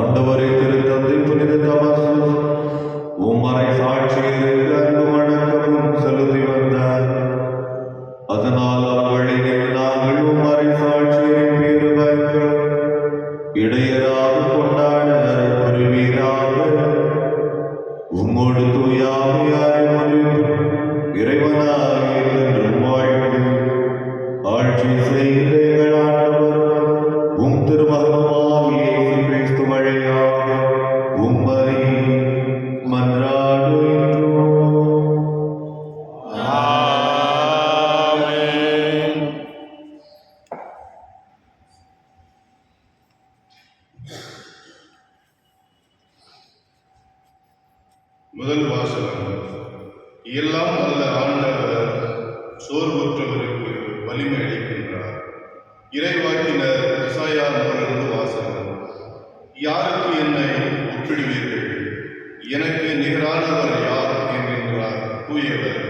ஆண்டவரே திருத்தந்தை புனித தமசு உம்மறை சாட்சியருக்கு அன்பு வணக்கமும் செலுத்தி வந்தார். அதனால் அவ்வழியில் நாங்கள் உம்மறை சாட்சியரின் பேரு பயங்கள் இடையராக கொண்டாட அருள் புரிவீராக. உம்மோடு தூயாமையாய் இறைவனாய் என்றும் வாழ்ந்து ஆட்சி செய்கிற எங்கள் ஆண்டவர் உம் திருமகனுமாகிய இயேசு கிறிஸ்து வழியாக உம்மை மன்றாடுகின்றோம். ஆமென். முதல் வாசகம். எல்லாம் வல்ல ஆண்டவர் சோர்வுற்றவருக்கு வலிமை அளிக்கின்றார். இறைவாக்கினர் எசாயா நூலிலிருந்து வாசகம். யாருக்கு என்னை ஒப்பிடுவீர்கள்? எனக்கு நிகரானவர் யார் என்கின்றார் தூயவர்.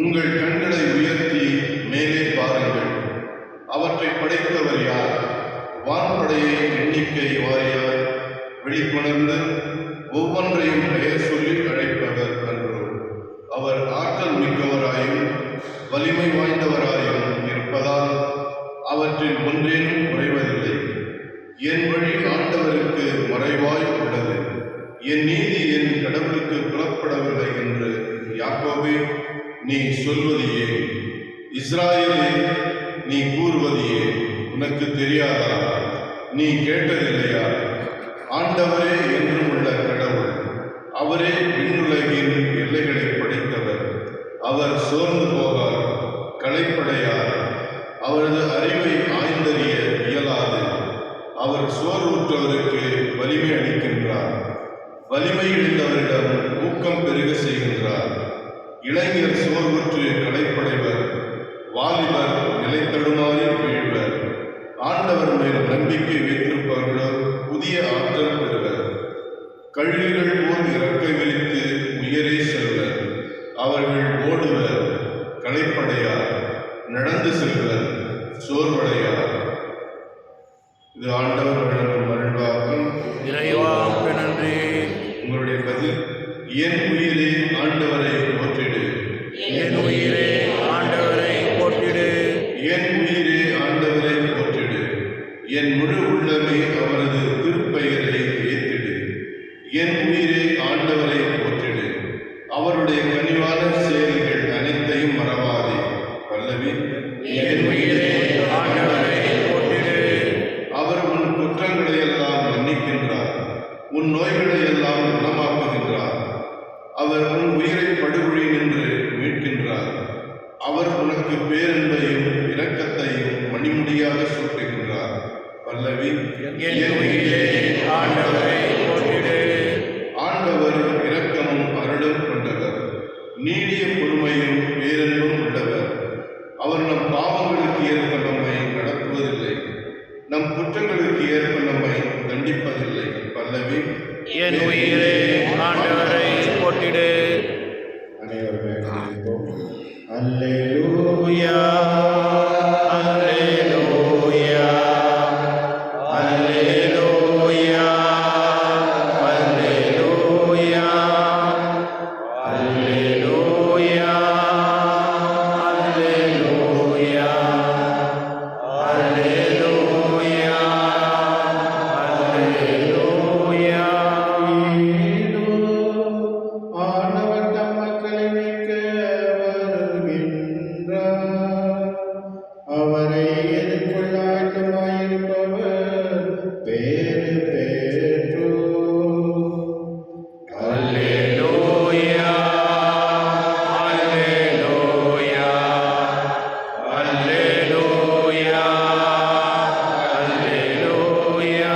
உங்கள் கண்களை உயர்த்தி மேலே பாருங்கள். அவற்றை படைத்தவர் யார்? வான்படையை எண்ணிக்கை வாரியாய் வெளிக்கொணர்ந்து ஒவ்வொன்றையும் பெயர் சொல்லி அழைப்பவர் அன்றோ. அவர் ஆற்றல் மிக்கவராயும் வலிமை வாய்ந்தவராயும் இருப்பதால் அவற்றில் ஒன்றேனும் குறைவதில்லை. என் வழி ஆண்டவருக்கு மறைவாய் உள்ளது, என் நீதி என் கடவுளுக்கு புலப்படவில்லை என்று யாக்கோபே நீ சொல்வது ஏன்? இஸ்ராயேலே நீ கூறுவது ஏன்? உனக்கு தெரியாதா? நீ கேட்டதில்லையா? ஆண்டவரே என்றும் உள்ள கடவுள், அவரே விண்ணுலகின் எல்லைகளை படைத்தவர். அவர் சோர்ந்து போகார், களைப்படையார். அவரது அறிவை ஆய்ந்தறிய இயலாது. அவர் சோர்வுற்றவருக்கு வலிமை அளிக்கின்றார், வலிமை இழந்தவரிடம் ஊக்கம் பெருக செய்கின்றார். இளைஞர் சோர்வுற்று களைப்படைவர், வாலிபர் நிலைத்தடுமாறி வீழ்வர். ஆண்டவர் மேல் நம்பிக்கை வைத்திருப்பவர்களோ புதிய ஆற்றல் பெறுவர். கழுகுகள் போல் இறக்கை விரித்து உயரே செல்வர். அவர்கள் ஓடுவர், களைப்படையார். நடந்து செல்வர், சோர்வடையார். இது ஆண்டவர் வழங்கும் அருள்வாக்கும். இறைவாக்கு நன்றி. உங்களுடைய பதில். என் உயிரே ஆண்டவரை போற்றிடு. என் உயிரே ஆண்டவரை போற்றிடு. என் உயிரே ஆண்டவரை போற்றிடு. என் முழு உள்ளமே அவரது திருப்பெயரை ஏத்திடு. என் உயிரே ஆண்டவரை போற்றிடு. அவருடைய கனிவான செயல்கள் அனைத்தையும் மறவாதே. பல்லவி. என் உயிரே ஆண்டவரை போற்றிடு. அவர் உன் குற்றங்களை எல்லாம் மன்னிக்கின்றார், உன் நோய்களை எல்லாம் குணமாக்குகின்றார். அவர் உன் உயிரை படுகொழி நின்று மீட்கின்றார். அவர் உனக்கு பேரன்பையும் இரக்கத்தையும் மணிமுடியாக சூட்டுகின்றார். பல்லவி. என் உயிரே ஆண்டவரை போற்றிடு. ஆண்டவர் இரக்கமும் அருளும் கொண்டவர், நீடிய பொறுமையும் பேரன்பும் உள்ளவர். அவர் நம் பாவங்களுக்கு ஏற்ப நம்மை நடத்துவதில்லை, நம் குற்றங்களுக்கு ஏற்ப நம்மை தண்டிப்பதில்லை. பல்லவி. என் உயிரே ஆண்டவரை போற்றிடு. அனைவருமே அல்லேலூயா. அல்லேலூயா, அல்லேலூயா, அல்லேலூயா, அல்லேலூயா, அல்லேலூயா, அல்லேலூயா, அல்லேலூயா. ஆண்டவர் தம் மக்களை மீட்க வருகின்றார். அவரை எதிர்கொள்ள ஆயத்தமாயிருப்பவர் பேறு பெற்றோர். அல்லேலூயா, அல்லேலூயா, அல்லேலூயா, அல்லேலூயா.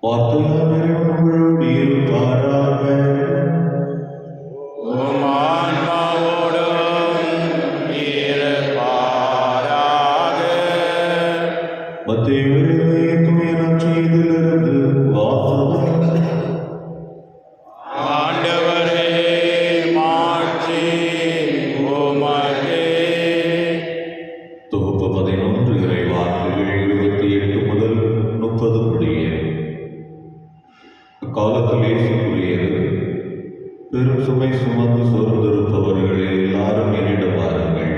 உங்களோடு இருப்பாராக. உம் ஆன்மாவோடும் இருப்பாராக. மத்தேயு எழுதிய தூய நற்செய்தியிலிருந்து வாசகம். ஆண்டவரே மாட்சி உமக்கே. தொகுப்பு 11 இறைவாக்குகள் 28 முதல் 30 முடிய. அக்காலத்தில் இயேசு கூறியது, பெரும் சுமை சுமந்து சோர்ந்திருப்பவர்களே எல்லாரும் என்னிடம் வாருங்கள்,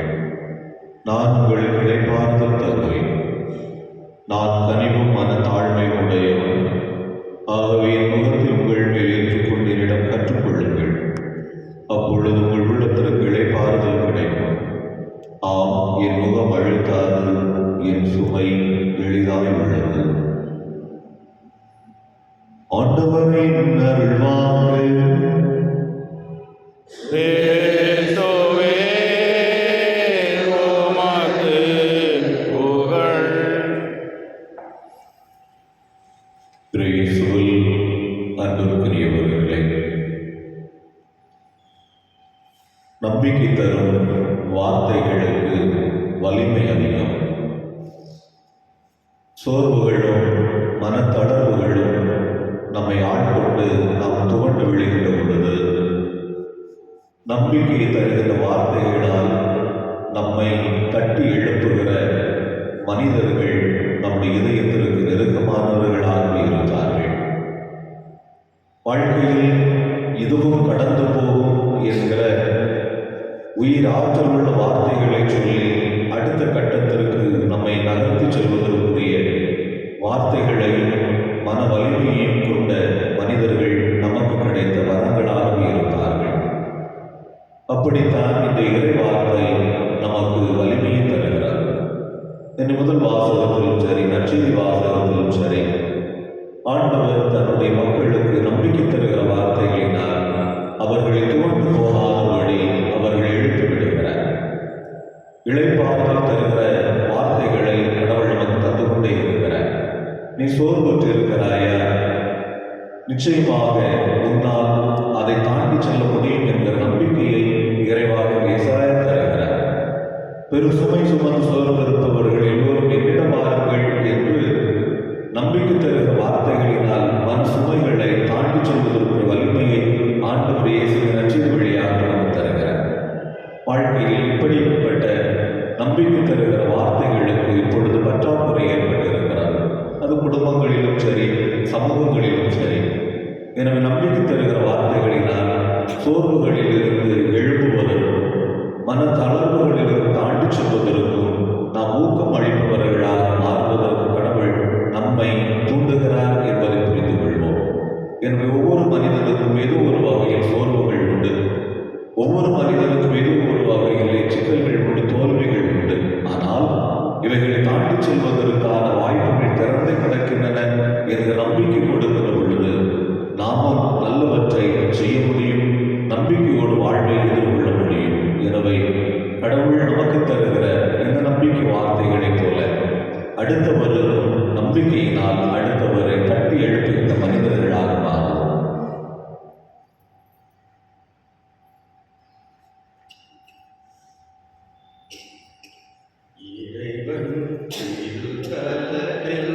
நான் உங்களுக்கு இளைப்பாறுதல் தருவேன். நான் கனிவும் மனத்தாழ்மை உடையவன், ஆகவே என் முகத்தை உங்கள் மேல் ஏற்றுக்கொண்டு என்னிடம் கற்றுக்கொள்ளுங்கள், அப்பொழுது உங்கள் உள்ளத்திற்கு இளைப்பாறுதல் கிடைக்கும். ஆம், என் முகம் அழுத்தாது, என் சுமை எளிதாய் உள்ளது. ஆண்டவரின் அருள்வாக்கு. கிறிஸ்துவே உமக்கு புகழ். இயேசுவில் அன்புக்குரியவர்களே, நம்பிக்கை தரும் வார்த்தைகளுக்கு வலிமை அதிகம். சோர்வுகளும் மனத்தளர்வுகளும் நம்மை ஆட்கொண்டு நாம் துவண்டு விழுகின்ற பொழுது, நம்பிக்கையை தருகிற வார்த்தைகளால் நம்மை தட்டி எழுப்புகிற மனிதர்கள் நம்முடைய இதயத்திற்கு நெருக்கமானவர்களாகவே இருந்தார்கள். வாழ்க்கையில் இதுவும் கடந்து போகும் என்கிற உயிர் ஆற்றல் உள்ள வார்த்தைகளை சொல்லி அடுத்த கட்டத்திற்கு நம்மை நகர்த்தி செல்வதற்குரிய வார்த்தைகளையும் மன வலிமையையும் கொண்ட மனிதர்கள் நமக்கு கிடைத்த வரங்களாகவே இருந்தார்கள். அப்படித்தான் இந்த இறை வார்த்தை நமக்கு வலிமையை தருகிறார். இந்த முதல் வாசகத்திலும் சரி, நற்செய்தி வாசகத்திலும் சரி, ஆண்டவர் தன்னுடைய மக்களுக்கு நம்பிக்கை தருகிற வார்த்தைகளினால் அவர்களை துவண்டு போகாதபடி அவர்களை எழுப்பி விடுகிறார். இளைப்பாறுதல் தருகிற வார்த்தைகளை கடவுள் நமக்கு தந்து கொண்டே இருக்கிறார். நீ சோர்வுற்று இருக்கிறாயா? நிச்சயமாக உன்னால் அதை தாண்டி செல்ல முடியும் என்கிற நம்பிக்கையை இறைவாக ஏசாயா தருகிறார். பெரு சுமை சுமந்து சோர்ந்திருப்பவர்கள் எல்லோரும் என்னிடம் வாருங்கள் என்று நம்பிக்கை தருகிற வார்த்தைகளினால் மன சுமைகளை தாண்டி செல்வதற்கு வலிமையை ஆண்டவர் இயேசு நற்செய்தி வழியாக நமக்கு தருகிறார். வாழ்க்கையில் இப்படிப்பட்ட நம்பிக்கை தருகிற வார்த்தைகளுக்கு இப்பொழுது பற்றாக்குறை ஏற்பட்டிருக்கிறது. அது குடும்பங்களிலும் சரி, சமூகங்களிலும் சரி. எனவே நம்பிக்கை தருகிற வார்த்தைகளினால் சோர்வுகளில் இருந்து எழுப்புவதற்கும் மனத்தளர்வுகளிலிருந்து தாண்டி செல்வதற்கும் நாம் ஊக்கம் அளிப்பவர்களாக மாறுவதற்கு கடவுள் நம்மை தூண்டுகிறார் என்பதை புரிந்து கொள்வோம். எனவே ஒவ்வொரு மனிதனுக்கும் ஏதோ ஒரு வகையில் சோர்வுகள் உண்டு. ஒவ்வொரு மனிதனுக்கும் ஏதோ ஒரு வகையில் சிக்கல்கள் உண்டு, தோல்விகள் உண்டு. ஆனால் இவைகளை தாண்டி செல்வதற்கான வாய்ப்புகள் திறந்து கிடக்கின்றன என்ற நம்பிக்கை கொடுக்கிற பொழுது நாமும் நல்லவற்றை செய்ய முடியும், நம்பிக்கையோடு வாழ்வை எதிர்கொள்ள முடியும். எனவே கடவுள் நமக்கு தருகிற இந்த நம்பிக்கை வார்த்தைகளைப் போல அடுத்தவருக்கும் நம்பிக்கையினால் அடுத்தவரை தட்டி எழுப்புகின்ற மனிதர்களாக மாறுவோம். இறைவன் திருத்தலத்தில்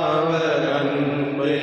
அவர் அன்பை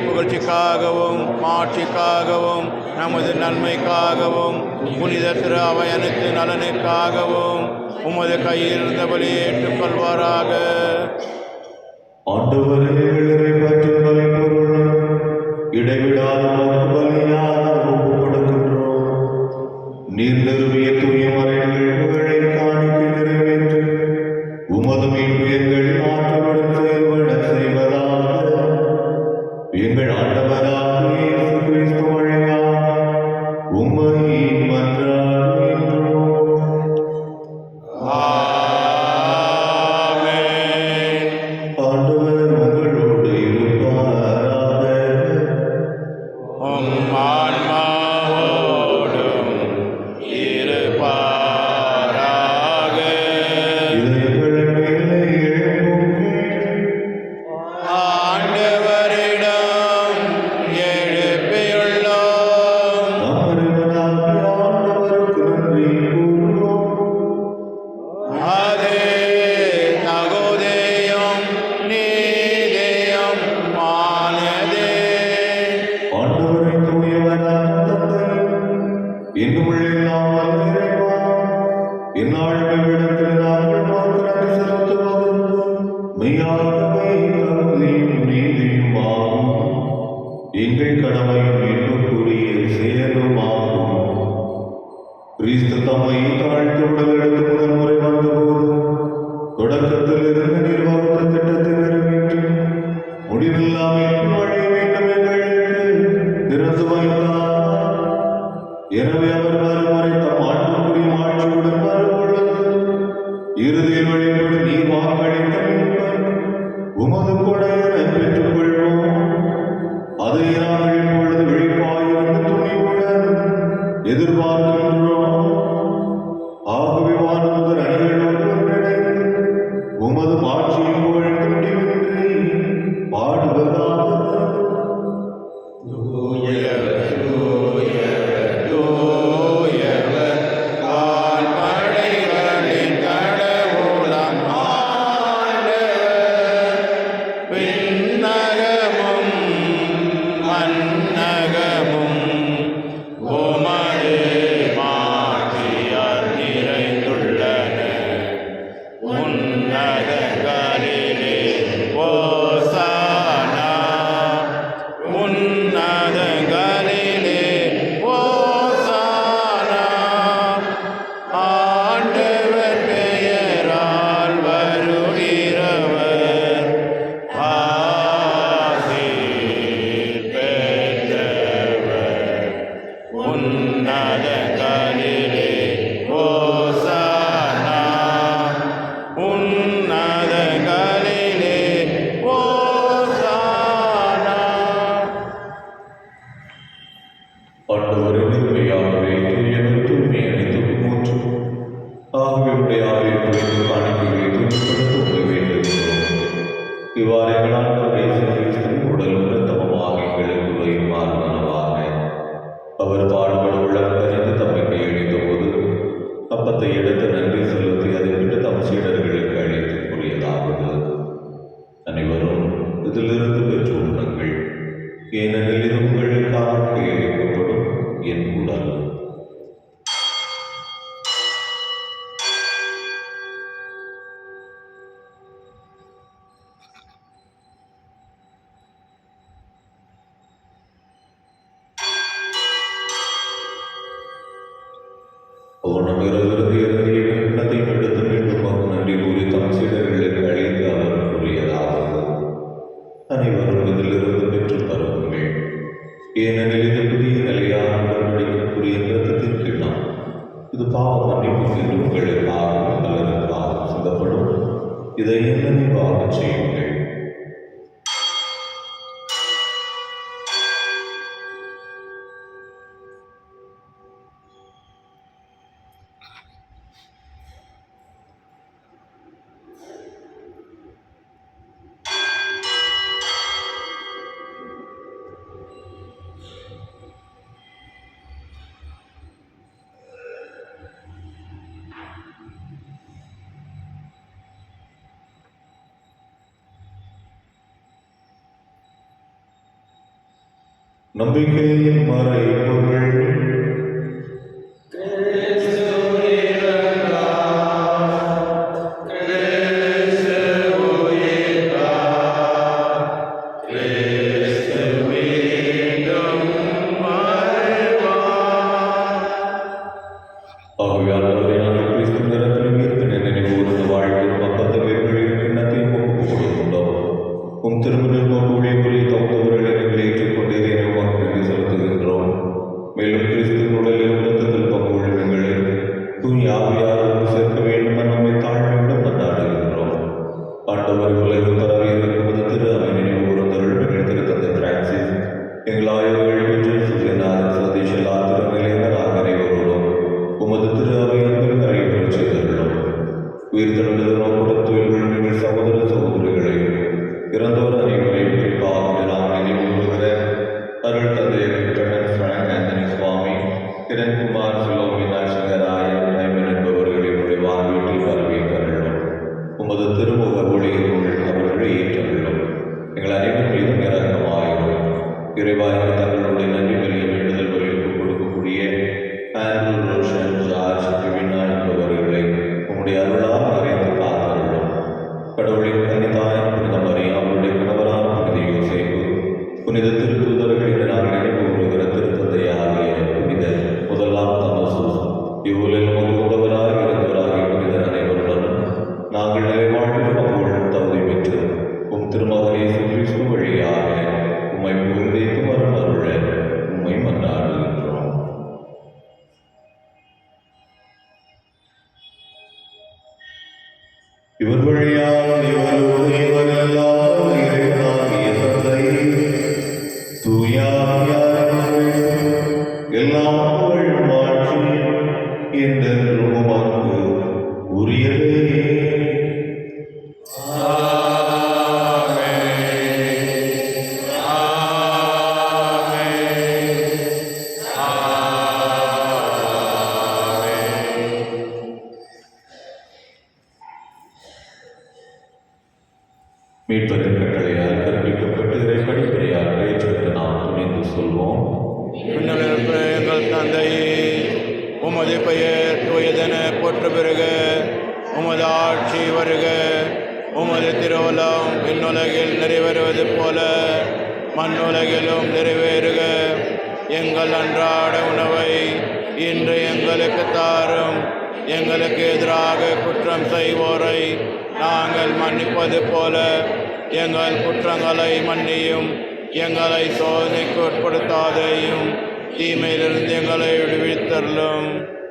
புகழ்ச்சிக்காகவும் மாட்சிக்காகவும் நமது நன்மைக்காகவும் புனித திரு அவை அனைத்து நலனுக்காகவும் உமது கையில் இருந்தபடி ஏற்றுக்கொள்வாராக. ஆண்டவரே, எங்களை பற்றி பலிபொருள் இடைவிடாத பலியாக ஒப்புக் கொடுக்கின்றோம். நீர் நிறுவிய தூய மறை நிகழ்வுகளை காணிக்கை நிறைவேற்றி உமது மீட்பு எங்களின் ஆற்றலுடன் செயல்பட செய்வதாக எங்கள் ஆண்டவராகிய இயேசு கிறிஸ்து வழியாக உம்மை மன்றாடுகின்றோம். ஆண்டவர் உங்களோடு இருப்பாராக. உம் ஆன்மாவோடும் இருப்பாராக. இதயங்களை மேலே எழுப்புங்கள். ஆண்டவரிடம் எழுப்பியுள்ளோம். நம் இறைவனாகிய ஆண்டவருக்கு நன்றி கூறுவோம். அது தகுதியும் நீதியும் ஆனதே. ஆண்டவரை தூயவரான தந்தை, இன்னும் எல்லாம் வல்ல இறைவா, இந்நாளும் இவ்விடத்தில் நாங்கள் உமக்கு நன்றி செலுத்துவது மெய்யாகவே தகுதியும் நீதியும் ஆகும். எங்கள் கடமையும் மீட்புக்குரிய செயலுமாகும். கிறிஸ்து தம்மை தாழ்த்தி உடல் எடுத்து முதன்முறை வந்தபோது தொடக்கத்தில் இருந்த நிர்வாக திட்டத்தை நிறைவேற்றி முடிவில்லாமல் வாழ வேண்டும் எங்களுக்கு திறந்து வைத்தார். எனவே அவர் மறுமுறை தம் ஆட்சிக்குரிய ஆட்சியுடன் வரும்பொழுது இறுதியில் வழிபடு நீர் வாக்களித்த மீட்பை உமது கொடையென பெற்றுக் கொள்வோம். அதை நாங்கள் இப்பொழுது விழிப்பாயிருந்து துணிவுடன் எதிர்பார்க்கின்றோம். ஆகவே வானவர் அணிகளோடு ஒன்றிணைந்து உமது ஆட்சியின் புகழ் முடிவின்றி பாடுவதாவது. தூயவர் வான்படைகளின் கடவுளாம் ஆண்டவர். விண்ணகமும் மண்ணகமும் உமது மாட்சியால் நிறைந்துள்ளன. உன்னதங்களிலே ஓசானா. உன்னதங்களிலே ஓசானா. ஆண்டவர் பெயரால் வருகிறவர் ஆசீர் பெற்றவர். உன்னதங்களிலே ஓசானா. உன்னதங்களிலே ஓசானா. ஆண்டவரின் உண்மையாகவே தூயவர் தூய்மை அனைத்தும் மூன்று. ஆகவே உடைய ஆவியை பொழிந்து காணிக்கைகளை தூய்மைப்படுத்த உங்களை வேண்டுகிறோம். இவ்வாறு எங்கள் ஆண்டவர் இயேசு கிறிஸ்துவின் உடலும் இரத்தமுமாக எங்களுக்கு உதவியுமாறு மனவாக அவர் பாடுபட உள்ளம் கருந்து தம்மை கையளித்த போது அப்பத்தை எடுத்து நன்றி செலுத்தி அதை விட்டு தம் சீடர்களுக்கு அழைத்து கூறியதாவது: அனைவரும் இதிலிருந்து பெற்று உண்ணுங்கள், ஏனெனில் இது உங்களுக்காக கையளிக்கப்படும் என் உடல். ஓணம் இறுதி எண்ணத்தையும் எடுத்து மீண்டும் நன்றி கூறி தம் சீடர்களுக்கு அழைத்து அவர் கூறியதாவது: அனைவரும் இதிலிருந்து பெற்று பருகுங்கள், ஏனெனில் இது புதிய நிலையான உடன்படிக்கைக்குரிய இரத்தத்தின் கிண்ணம். இது பாவ மன்னிப்புக்கு என்று உங்களுக்காகவும் பலருக்காகவும் சிந்தப்படும். இதை என்ன நினைவாக செய்யுங்கள். நம்பிக்கை மறைபொருள். ஆகவே நாங்கள் கிறிஸ்து நிறத்தில் உயிர்த்த நினைவு வாழ்வில் பக்கத்து வேர்களின் எண்ணத்தையும் ஒப்புக் கொடுக்கின்றோம். உம் திருமணம் ஊழியர்களை தகுந்தவர்களை நீங்கள் ஏற்றுக்கொண்டே உமக்கு செலுத்துகின்றோம். மேலும் கிறிஸ்துவின் உடலில் இரத்தத்தில் பங்கு கொள்ளுங்களை தூய் ஆவியாரோடு சேர்க்க வேண்டும் என நம்மை தாழ்மையுடன் கொண்டாடுகின்றோம். ஆண்டவர் உலகில் பரவி இருக்கும்போது திரு அவை நினைவு கூர்ந்தருள் நிகழ்த்திரு தந்தை பிரான்சிஸ், எங்கள் ஆயர்கள் விஜய் சுஜயநாதன் சதீஷலா திருநிலையினர் அனைவரோடும் உமது திரு அவை அன்பில் நிறைவேறச் செய்தருளும். உயிர்த்தெழுந்தது நோக்குடன் தொழில்கள் நீங்கள் சகோதர சகோதரிகளையும் இறந்தவர் அனைவரையும் குறிப்பாக நாம் நினைவு கூறுகிற அருள் தந்தை பிராங்க் ஆந்தனி சுவாமி, கிரண்குமார், பிலோமினா, சிங்கராயன், ரைமன் என்பவர்களுடைய வாழ்வீட்டில் வரவேற்கருளும். உமது திருமுக ஒளியினுள் அவர்களை ஏற்றருளும். எங்கள் அனைவர் மீதும் இரக்கமாயிரும். இறைவாய்க்கு தங்களுடைய நன்றி வலிய வேண்டுதல் வலியுறுப்பு கொடுக்கக்கூடிய ஆண்ட்ரூ, ரோஷன், ஜார்ஜ், வினா என்பவர்களை உம்முடைய அருளால் நிறைந்து காத்தருளும். கடவுளின் கன்னிதாயின் புனித மரியா, அவருடைய கணவரான புனித யோசேப்பு, புனித திருத்தூதர்கள் என்று நாங்கள் நினைவு கூறுகிற திருத்தந்தையாகிய புனித முதலாம் தமசு, இவ்வுலகில் நமக்கு உதவராக இருந்தவராகிய புனிதர் அனைவருடனும் நாங்கள் நிலைவாழ்வில் பங்குகளும் தகுதி பெற்று உம் திருமகனை கிறிஸ்து வழியாக உம்மை புகழ்ந்தேத்தும் வரும் அருள உம்மை மன்றாடுகின்றோம். இவர் வழியாக இவரோடு இவரெல்லாம் இறைவனாகிய தந்தை தூயாவியார் எல்லாம் புகழும் ஆட்சியும் என்றென்றும் உமக்கு உரியதே. மீட்பரின் கட்டளையால் கற்பிக்கப்பட்டு இறை படிப்பறையால் ஏற்றுக்கொண்டு நாம் துணிந்து சொல்வோம். எங்கள் தந்தையே, உமது பெயர் தூயதென போற்ற பெறுக. உமது ஆட்சி வருக. உமது திருவுளம் விண்ணுலகில் நிறைவேறுவது போல மண்ணுலகிலும் நிறைவேறுக. எங்கள் அன்றாட உணவை இன்று எங்களுக்கு தாரும். எங்களுக்கு எதிராக குற்றம் செய்வோரை நாங்கள் மன்னிப்பது போல எங்கள் குற்றங்களை மன்னியும். எங்களை சோதனைக்கு உட்படுத்தாதையும் தீமையிலிருந்து எங்களை விடுவித்தருளும்.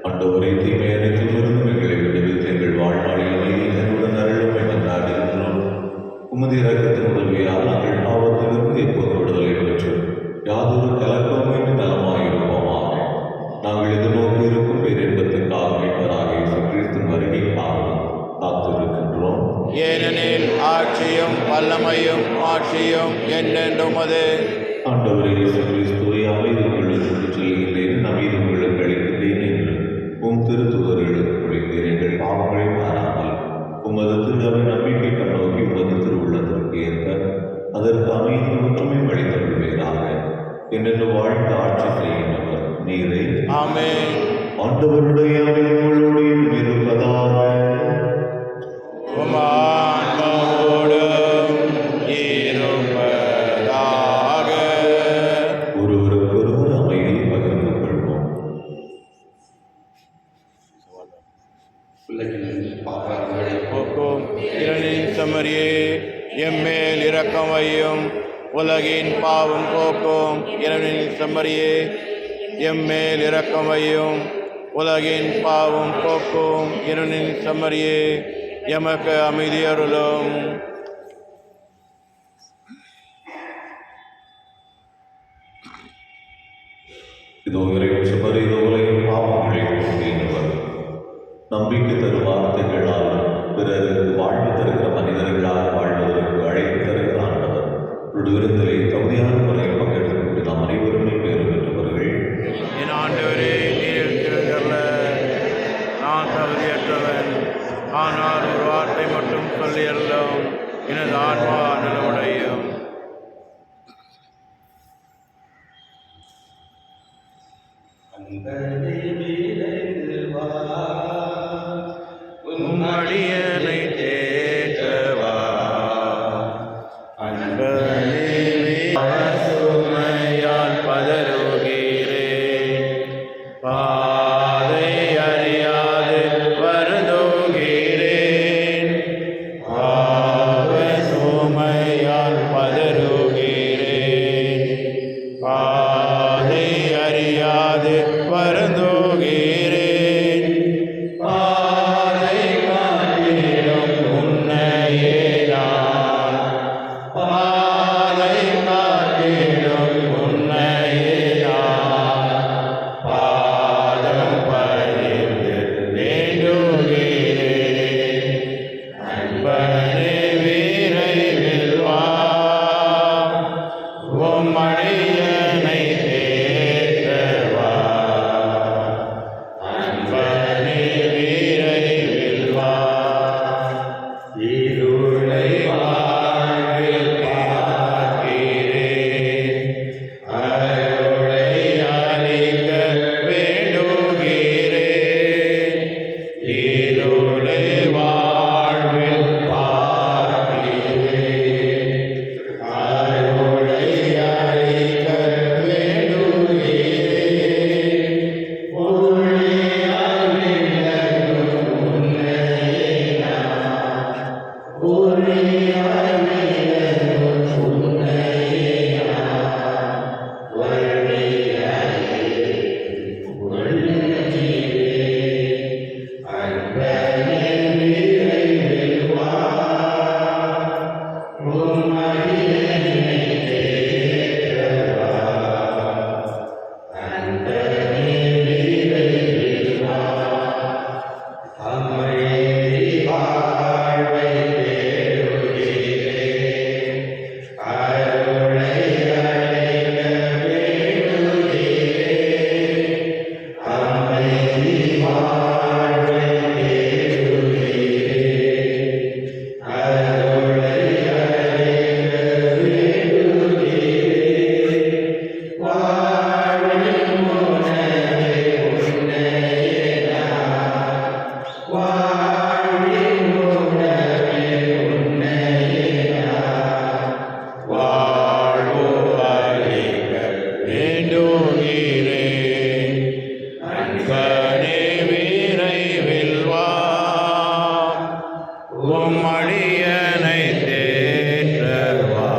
ஆண்டவரே, தீமை அனைத்திலிருந்தும் எங்களை விடுவித்து எங்கள் வாழ்நாளில் நீதியுடன் அருளுமை மன்றாடுகின்றோம். உமது இரக்கத்தின் உதவியால் நாங்கள் பாவத்திலிருந்து எப்போது விடுதலை பெற்று யாதொரு கலக்கமின்றி நலமாயிருப்போமாக. நாங்கள் எதிர்நோக்கி இருக்கும் பேரின்பத்திற்காக மீட்பராக இயேசு கிறிஸ்துவின் வருகைக்காக காத்திருக்கின்றோம். ஏனெனில் ஆட்சியும் வல்லமையும் ஆட்சியும் என்றென்றும் அது. ஆண்டவரே இயேசு கிறிஸ்துவை அமைதி உங்களுக்கு சொல்லுகின்றேன், அமைதி உங்களுக்கு அளிக்கின்றேன் என்று உம் திருத்தூதர்களுக்கு குறைந்தேன். எங்கள் பாவங்களை மாறாமல் உமது திரு நம்பிக்கை கண்ணோக்கி உமது திருவுள்ளத்திற்கு ஏற்ப அதற்கு அமைதி ஒற்றுமை வழித்தருள்வீராக. என்னென்று வாழ்ந்து ஆட்சி செய்கின்றவர் நீரே. ஆமென். ஆண்டவருடைய உங்களுடையும் இருப்பதாக. ஒருவருக்கொருவர் அமைதியை பகிர்ந்து கொள்வோம். போக்கும் இரணின் சமரியே, எம்மேல் இரக்கம் வையும். உலகின் பாவம் போக்கும் இரணின் சமரியே, எம்மேல் இரக்கம் வையும். உலகின் பாவம் போக்கும் இரணின் சமரியே, எமக்கு அமைதி அருளும். இதோ இறைவன் சுமர், இதோ உலகின் பாவங்களை போக்கினவர். நம்பிக்கை தரும் வார்த்தைகளால் பிறருக்கு வாழ்வு தருகிற மனிதர்களால் வாழ்வதற்கு அழைப்பு தருகிற ஆண்டவர். விடுவிருந்தலை தகுதியான முறையில் பங்கெடுத்துக் நாம் அனைவருமே பேறு பெற்றவர்கள். என் ஆண்டவரே, நீர் திருந்தல்ல, நான் தகுதியற்றவன். ஆனால் ஒரு வார்த்தை மட்டும் சொல்லி அருளும், எனது ஆன்மா நலவடையும். அன்பனே விரைந்து வா, உம்மடியனை தேற்றவா. அன்பனே சுமையால் பதறுகிறேன், பாதை அறியாது வருந்துகிறேன். பாவ சுமையால் பதறுகிறேன், பாதை அறியாது வருந்துகிறேன். பாதை காட்டிடும் உன்னையே நான், பாதை காட்டிடும் உன்னையே நான், பாதம் பணிந்து வேண்டுகிறேன். அன்பனே விரைவில் வா, உம் அடியனை தேற்றவா. அன்பனே விரைவில் வா. இருளை வாழ்வில் பார்க்கிறேன், அருளை அளிக்க வேண்டுகிறேன். இருளை வாழ்வில் பார்க்கிறேன், அருளை அளிக்க வேண்டுகிறேன். ஒளியால் விளங்கும் உன்னையே நான், ஒளியால் விளங்கும் உன்னையே நான், ஒளியாலே ஒளிர்கிறேன். அன்பனே விரைவில் வா, உம் அடியனை தேற்றவா. அன்பனே விரைவில் வா. அமைதி வாழ்வை தேடுகிறேன், அருளை அளிக்க வேண்டுகிறேன். அமைதி வாழ்வை தேடுகிறேன், அருளை அளிக்க வேண்டுகிறேன். வாழ்வின் உணவே உன்னையே நான், வாழ்வின் உணவே உன்னையே நான், வாழ்வு அளிக்க வேண்டுகிறேன். அன்பனே விரைவில் வா, உம் அடியனை தேற்றவா.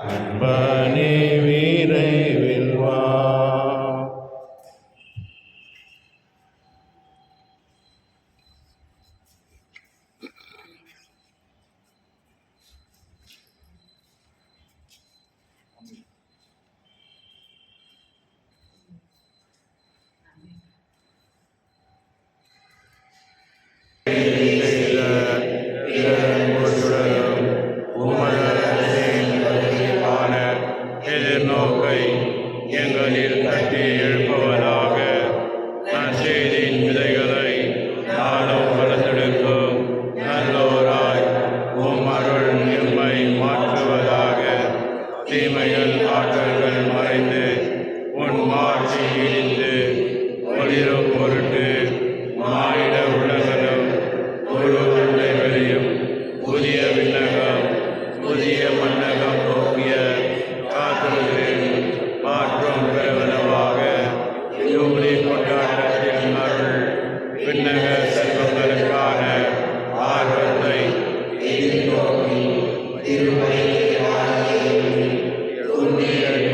அன்பனே விரைவில் வா. எதிர்நோக்கை எங்களில் தட்டி எழுப்புவதாக. நற்செய்தியின் விதைகளை நாளும் வளர்த்தெடுக்கும் நல்லோராய் உம் அருள் எம்மை மாற்றுவதாக. தீமைகள் ஆற்றல்கள் மறைந்து உன் மாட்சி இழிந்து ஒளிரும் பொருட்டு மானிட உலகம் முழு உண்மை வெளியும் புதிய விண்ணகம் புதிய மன்னகம் நோக்கிய காத்திருக்கிறேன். மாற்றம் பெறுவனவாக யூபிலி கொண்டாட்டத்தின் அருள் விண்ணக செல்வங்களுக்கான ஆர்வத்தை எதிர்நோக்கி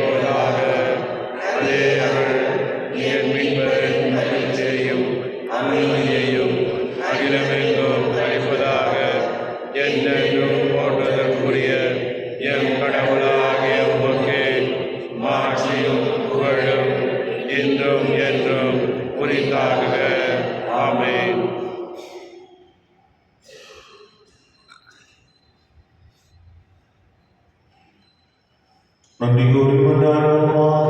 போதாக. அதே அருள் என் மீட்பரின் மகிழ்ச்சியையும் அமைதியையும் அகிலமெங்கும் அளிப்பதாக. என்றென்றும் போற்றுதற்குரிய எம் கடவுளாகிய உமக்கே மாட்சியும் புகழும் இன்றும் என்றும் உரித்தாகுக. ஆமென். நன்றி கூறி கொண்டாடுவோமாக.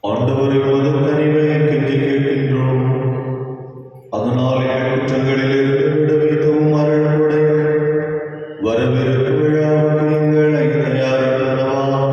ஆண்டவரை உமது கனிவை கெஞ்சி கேட்கின்றோம். அதனால் எங்கள் குற்றங்களிலிருந்து விடுவித்தும் அருளுடைய வரவிருக்கும் விழாவுக்கு எங்களை தயாரிப்பதாக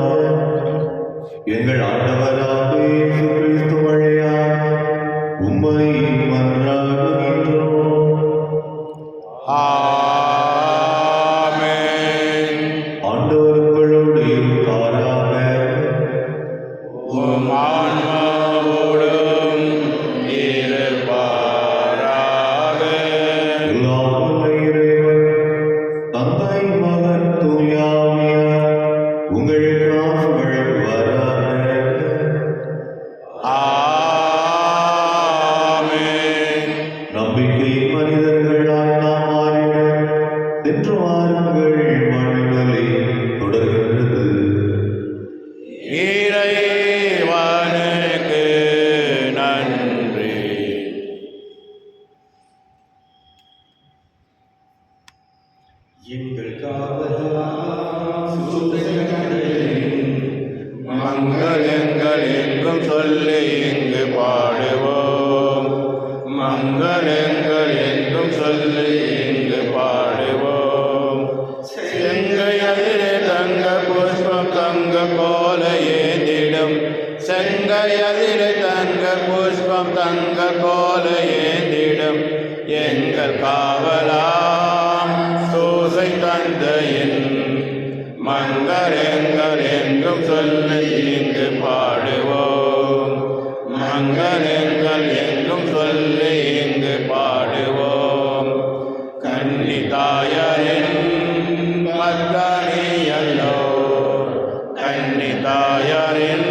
செல்வம் தங்க கோல ஏந்திடும் எங்கள் காவலாம் சூசை தந்தையின் மங்களங்கள் எங்கும் சொல்லி இங்கு பாடுவோம். மங்களங்கள் எங்கும் சொல்லி இங்கு பாடுவோம். கன்னி தாயாரின் பத்தனியல்லோ, கன்னி தாயாரின்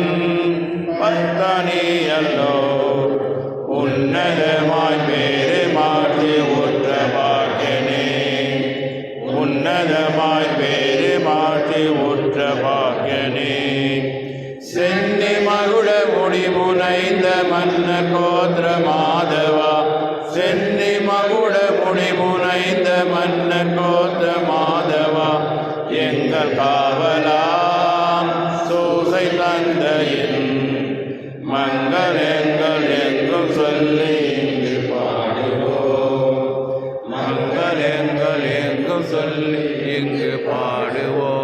பத்தனியல்லோ, உன்னதமாய் பேரு மாற்றி ஊற்ற பாக்கியனே, உன்னதமாய் பேரு மாற்றி ஊற்ற பாக்கியனே. சென்னி மகுட முடிமுனைந்த மன்ன கோத்திர மாதவா, சென்னி மகுட முடிமுனைந்த மன்ன கோத்திர மாதவா, எங்கள் காவலாம் சூசை தந்தையின் மங்களங்கள் எங்கும் சொல்லி இங்கு பாடுவோம். மங்களங்கள் எங்கும் சொல்லி இங்கு பாடுவோம்.